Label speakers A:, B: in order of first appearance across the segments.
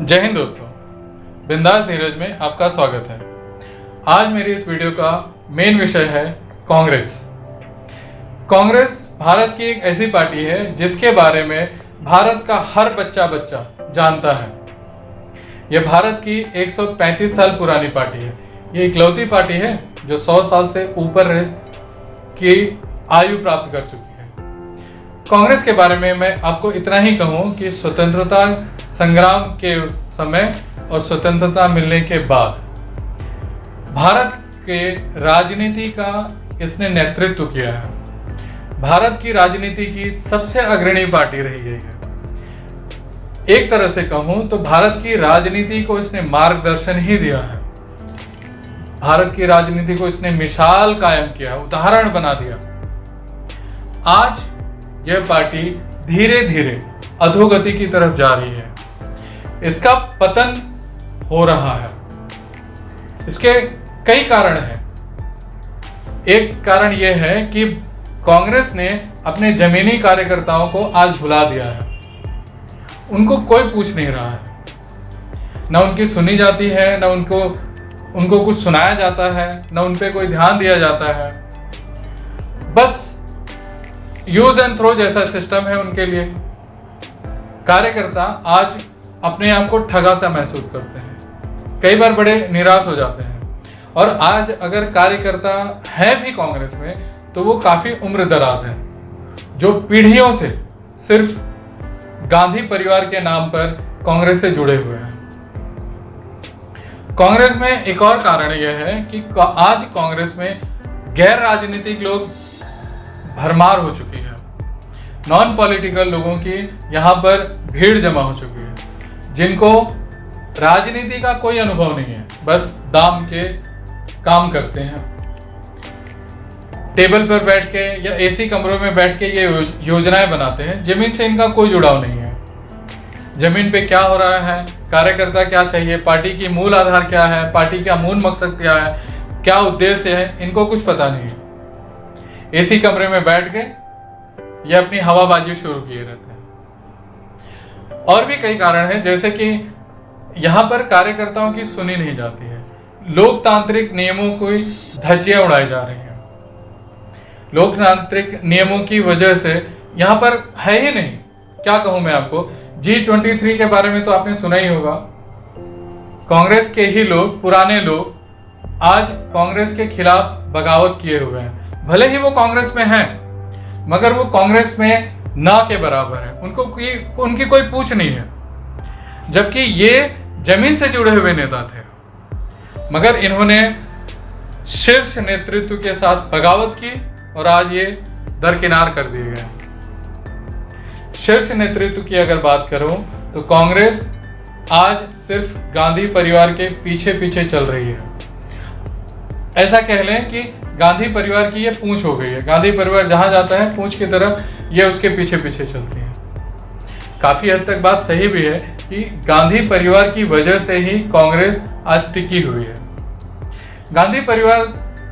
A: जय हिंद दोस्तों, बिंदास नीरज में आपका स्वागत है। आज मेरी इस वीडियो का मेन विषय है कांग्रेस। कांग्रेस भारत की एक ऐसी पार्टी है जिसके बारे में भारत का हर बच्चा जानता है। यह भारत की 135 साल पुरानी पार्टी है। ये इकलौती पार्टी है जो 100 साल से ऊपर की आयु प्राप्त कर चुकी है। कांग्रेस के बारे में मैं आपको इतना ही कहूँ कि स्वतंत्रता संग्राम के समय और स्वतंत्रता मिलने के बाद भारत के राजनीति का इसने नेतृत्व किया है। भारत की राजनीति की सबसे अग्रणी पार्टी रही है। एक तरह से कहूं तो भारत की राजनीति को इसने मार्गदर्शन ही दिया है। भारत की राजनीति को इसने मिसाल कायम किया, उदाहरण बना दिया। आज यह पार्टी धीरे धीरे अधोगति की तरफ जा रही है। इसका पतन हो रहा है। इसके कई कारण हैं। एक कारण यह है कि कांग्रेस ने अपने जमीनी कार्यकर्ताओं को आज भुला दिया है। उनको कोई पूछ नहीं रहा है। न उनकी सुनी जाती है, न उनको कुछ सुनाया जाता है, न उन पे कोई ध्यान दिया जाता है। बस यूज एंड थ्रो जैसा सिस्टम है उनके लिए। कार्यकर्ता आज अपने आप को ठगा सा महसूस करते हैं, कई बार बड़े निराश हो जाते हैं। और आज अगर कार्यकर्ता है भी कांग्रेस में तो वो काफी उम्र दराज है, जो पीढ़ियों से सिर्फ गांधी परिवार के नाम पर कांग्रेस से जुड़े हुए हैं। कांग्रेस में एक और कारण यह है कि आज कांग्रेस में गैर राजनीतिक लोग भरमार हो चुकी है। नॉन पॉलिटिकल लोगों की यहाँ पर भीड़ जमा हो चुकी है, जिनको राजनीति का कोई अनुभव नहीं है, बस दाम के काम करते हैं। टेबल पर बैठ के या एसी कमरों में बैठ के ये योजनाएं बनाते हैं। जमीन से इनका कोई जुड़ाव नहीं है। जमीन पे क्या हो रहा है, कार्यकर्ता क्या चाहिए, पार्टी की मूल आधार क्या है, पार्टी का मूल मकसद क्या है, क्या उद्देश्य है, इनको कुछ पता नहीं है। एसी कमरे में बैठ के ये अपनी हवाबाजी शुरू किए रहते हैं। और भी कई कारण हैं, जैसे कि यहाँ पर कार्यकर्ताओं की सुनी नहीं जाती है। लोकतांत्रिक नियमों की धज्जियां उड़ाई जा रही हैं। लोकतांत्रिक नियमों की वजह से यहाँ पर है ही नहीं। क्या कहूं मैं आपको, G23 के बारे में तो आपने सुना ही होगा। कांग्रेस के ही लोग, पुराने लोग आज कांग्रेस के खिलाफ बगावत किए हुए हैं। भले ही वो कांग्रेस में हैं, मगर वो कांग्रेस में ना के बराबर है। उनकी कोई पूछ नहीं है, जबकि ये जमीन से जुड़े हुए नेता थे। मगर इन्होंने शीर्ष नेतृत्व के साथ बगावत की और आज ये दरकिनार कर दिए गए। शीर्ष नेतृत्व की अगर बात करूं तो कांग्रेस आज सिर्फ गांधी परिवार के पीछे पीछे चल रही है। ऐसा कह लें कि गांधी परिवार की ये पूंछ हो गई है। गांधी परिवार जहां जाता है पूंछ की तरफ ये उसके पीछे पीछे चलती है। काफी हद तक बात सही भी है कि गांधी परिवार की वजह से ही कांग्रेस आज टिकी हुई है। गांधी परिवार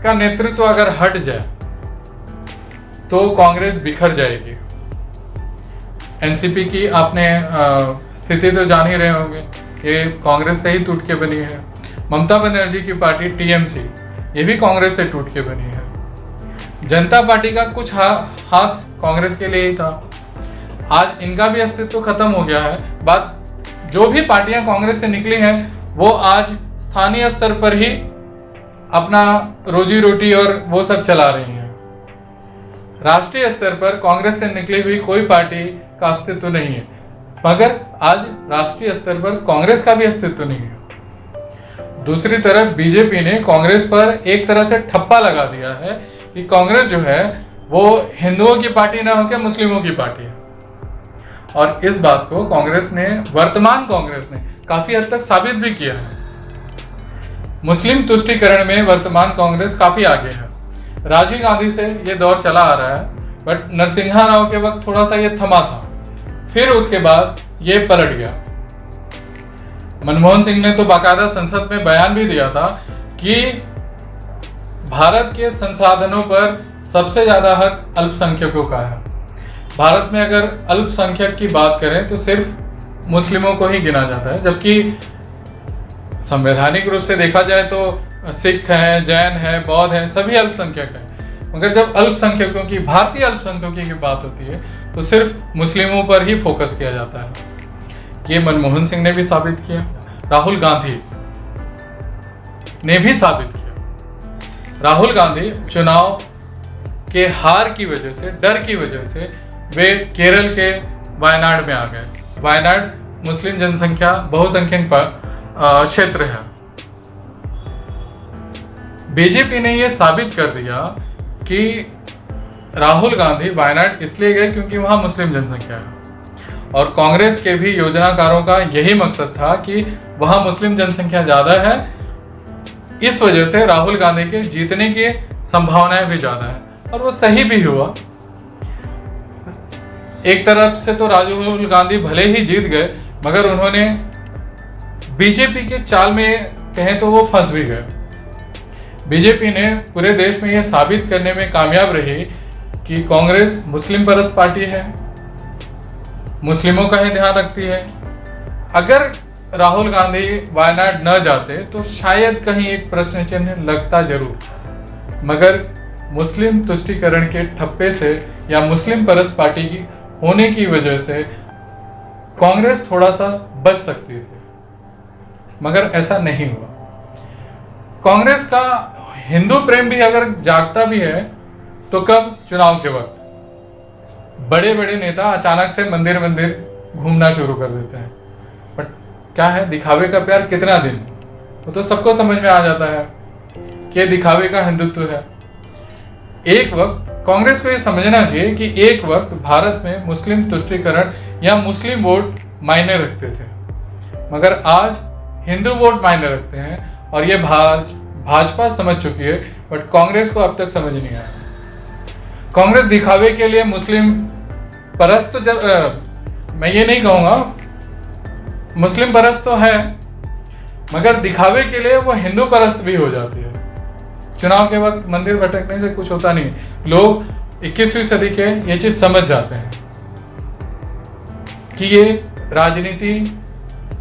A: का नेतृत्व अगर हट जाए तो कांग्रेस बिखर जाएगी। एनसीपी की आपने स्थिति तो जान ही रहे होंगे, ये कांग्रेस से ही टूट के बनी है। ममता बनर्जी की पार्टी टीएमसी, ये भी कांग्रेस से टूट के बनी है। जनता पार्टी का कुछ हाथ कांग्रेस के लिए ही था। आज इनका भी अस्तित्व खत्म हो गया है। बात जो भी पार्टियां कांग्रेस से निकली हैं वो आज स्थानीय स्तर पर ही अपना रोजी रोटी और वो सब चला रही हैं। राष्ट्रीय स्तर पर कांग्रेस से निकली हुई कोई पार्टी का अस्तित्व नहीं है, मगर आज राष्ट्रीय स्तर पर कांग्रेस का भी अस्तित्व नहीं है। दूसरी तरफ बीजेपी ने कांग्रेस पर एक तरह से ठप्पा लगा दिया है कि कांग्रेस जो है वो हिंदुओं की पार्टी ना होकर मुस्लिमों की पार्टी है। और इस बात को वर्तमान कांग्रेस ने काफी हद तक साबित भी किया है। मुस्लिम तुष्टीकरण में वर्तमान कांग्रेस काफी आगे है। राजीव गांधी से ये दौर चला आ रहा है, बट नरसिम्हा राव के वक्त थोड़ा सा ये थमा था, फिर उसके बाद ये पलट गया। मनमोहन सिंह ने तो बाकायदा संसद में बयान भी दिया था कि भारत के संसाधनों पर सबसे ज्यादा हक अल्पसंख्यकों का है। भारत में अगर अल्पसंख्यक की बात करें तो सिर्फ मुस्लिमों को ही गिना जाता है, जबकि संवैधानिक रूप से देखा जाए तो सिख हैं, जैन हैं, बौद्ध हैं, सभी अल्पसंख्यक हैं। मगर जब अल्पसंख्यकों की, भारतीय अल्पसंख्यकों की बात होती है तो सिर्फ मुस्लिमों पर ही फोकस किया जाता है। ये मनमोहन सिंह ने भी साबित किया, राहुल गांधी ने भी साबित किया। राहुल गांधी चुनाव के हार की वजह से, डर की वजह से वे केरल के वायनाड में आ गए। वायनाड मुस्लिम जनसंख्या बहुसंख्यक क्षेत्र है। बीजेपी ने यह साबित कर दिया कि राहुल गांधी वायनाड इसलिए गए क्योंकि वहां मुस्लिम जनसंख्या है, और कांग्रेस के भी योजनाकारों का यही मकसद था कि वहां मुस्लिम जनसंख्या ज्यादा है, इस वजह से राहुल गांधी के जीतने की संभावनाएं भी ज्यादा है, और वो सही भी हुआ। एक तरफ से तो राहुल गांधी भले ही जीत गए, मगर उन्होंने बीजेपी के चाल में कहें तो वो फंस भी गए। बीजेपी ने पूरे देश में यह साबित करने में कामयाब रही कि कांग्रेस मुस्लिम परस्त पार्टी है, मुस्लिमों का ही ध्यान रखती है। अगर राहुल गांधी वायनाड न जाते तो शायद कहीं एक प्रश्न चिन्ह लगता जरूर, मगर मुस्लिम तुष्टीकरण के ठप्पे से या मुस्लिम परस्त पार्टी की होने की वजह से कांग्रेस थोड़ा सा बच सकती थी, मगर ऐसा नहीं हुआ। कांग्रेस का हिंदू प्रेम भी अगर जागता भी है तो कब? चुनाव के वक्त। बड़े बड़े नेता अचानक से मंदिर मंदिर घूमना शुरू कर देते हैं, बट क्या है, दिखावे का प्यार कितना दिन? वो तो सबको समझ में आ जाता है कि दिखावे का हिंदुत्व है। एक वक्त कांग्रेस को यह समझना चाहिए कि एक वक्त भारत में मुस्लिम तुष्टीकरण या मुस्लिम वोट मायने रखते थे, मगर आज हिंदू वोट मायने रखते हैं, और ये भाजपा समझ चुकी है, बट कांग्रेस को अब तक समझ नहीं आया। कांग्रेस दिखावे के लिए मुस्लिम परस्त मैं ये नहीं कहूंगा, मुस्लिम परस्त तो है, मगर दिखावे के लिए वो हिंदू परस्त भी हो जाती है। चुनाव के वक्त मंदिर भटकने से कुछ होता नहीं, लोग 21वीं सदी के ये चीज समझ जाते हैं कि ये राजनीति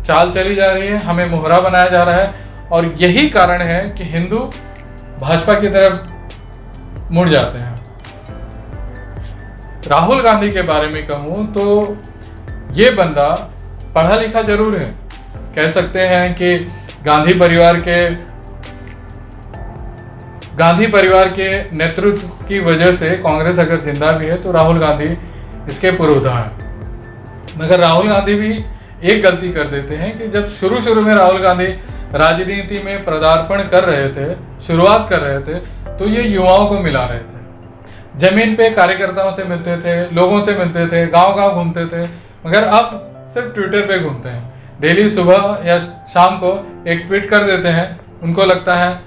A: चाल चली जा रही है, हमें मोहरा बनाया जा रहा है, और यही कारण है कि हिंदू भाजपा की तरफ मुड़ जाते हैं। राहुल गांधी के बारे में कहूं तो ये बंदा पढ़ा लिखा जरूर है, कह सकते हैं कि गांधी परिवार के नेतृत्व की वजह से कांग्रेस अगर जिंदा भी है तो राहुल गांधी इसके पुरोधा है। मगर राहुल गांधी भी एक गलती कर देते हैं कि जब शुरू में राहुल गांधी राजनीति में पदार्पण कर रहे थे, शुरुआत कर रहे थे, तो ये युवाओं को मिला रहे थे, जमीन पे कार्यकर्ताओं से मिलते थे, लोगों से मिलते थे, गांव-गांव घूमते थे, मगर अब सिर्फ ट्विटर पे घूमते हैं। डेली सुबह या शाम को एक ट्वीट कर देते हैं, उनको लगता है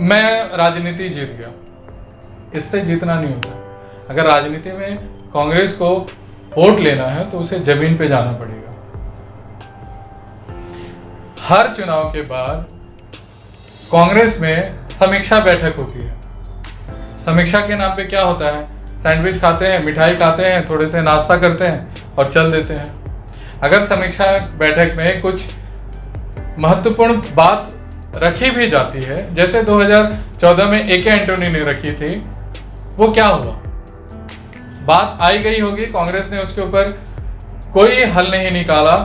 A: मैं राजनीति जीत गया। इससे जीतना नहीं होता। अगर राजनीति में कांग्रेस को वोट लेना है तो उसे जमीन पे जाना पड़ेगा। हर चुनाव के बाद कांग्रेस में समीक्षा बैठक होती है। समीक्षा के नाम पे क्या होता है? सैंडविच खाते हैं, मिठाई खाते हैं, थोड़े से नाश्ता करते हैं और चल देते हैं। अगर समीक्षा बैठक में कुछ महत्वपूर्ण बात रखी भी जाती है, जैसे 2014 में ए.के. एंटोनी ने रखी थी, वो क्या हुआ? बात आई गई होगी, कांग्रेस ने उसके ऊपर कोई हल नहीं निकाला,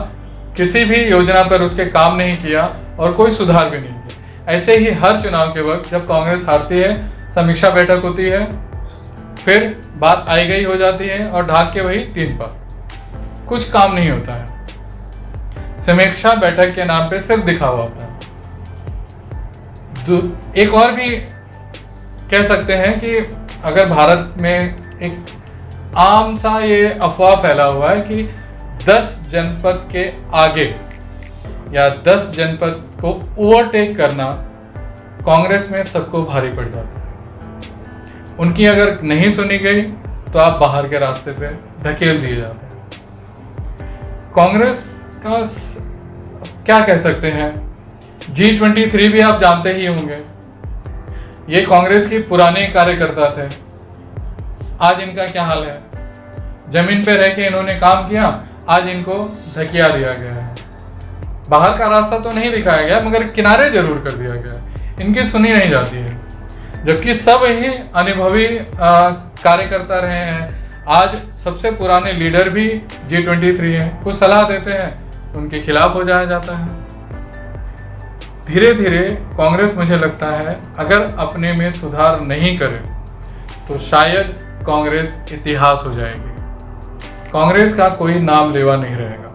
A: किसी भी योजना पर उसके काम नहीं किया और कोई सुधार भी नहीं किया। ऐसे ही हर चुनाव के वक्त जब कांग्रेस हारती है, समीक्षा बैठक होती है, फिर बात आई गई हो जाती है और ढाक के वही 3 पर कुछ काम नहीं होता है। समीक्षा बैठक के नाम पे सिर्फ दिखावा होता है। एक और भी कह सकते हैं कि अगर भारत में एक आम सा ये अफवाह फैला हुआ है कि 10 जनपद के आगे या 10 जनपद को ओवरटेक करना कांग्रेस में सबको भारी पड़ जाता है। उनकी अगर नहीं सुनी गई तो आप बाहर के रास्ते पे धकेल दिए जाते हैं। कांग्रेस का क्या कह सकते हैं, G23 भी आप जानते ही होंगे, ये कांग्रेस के पुराने कार्यकर्ता थे। आज इनका क्या हाल है? जमीन पे रह के इन्होंने काम किया, आज इनको धकिया दिया गया है। बाहर का रास्ता तो नहीं दिखाया गया, मगर किनारे जरूर कर दिया गया है। इनकी सुनी नहीं जाती है, जबकि सब ही अनुभवी कार्यकर्ता रहे हैं। आज सबसे पुराने लीडर भी G23 हैं, कुछ सलाह देते हैं उनके खिलाफ हो जाया जाता है। धीरे धीरे कांग्रेस, मुझे लगता है, अगर अपने में सुधार नहीं करे तो शायद कांग्रेस इतिहास हो जाएगी। कांग्रेस का कोई नाम लेवा नहीं रहेगा।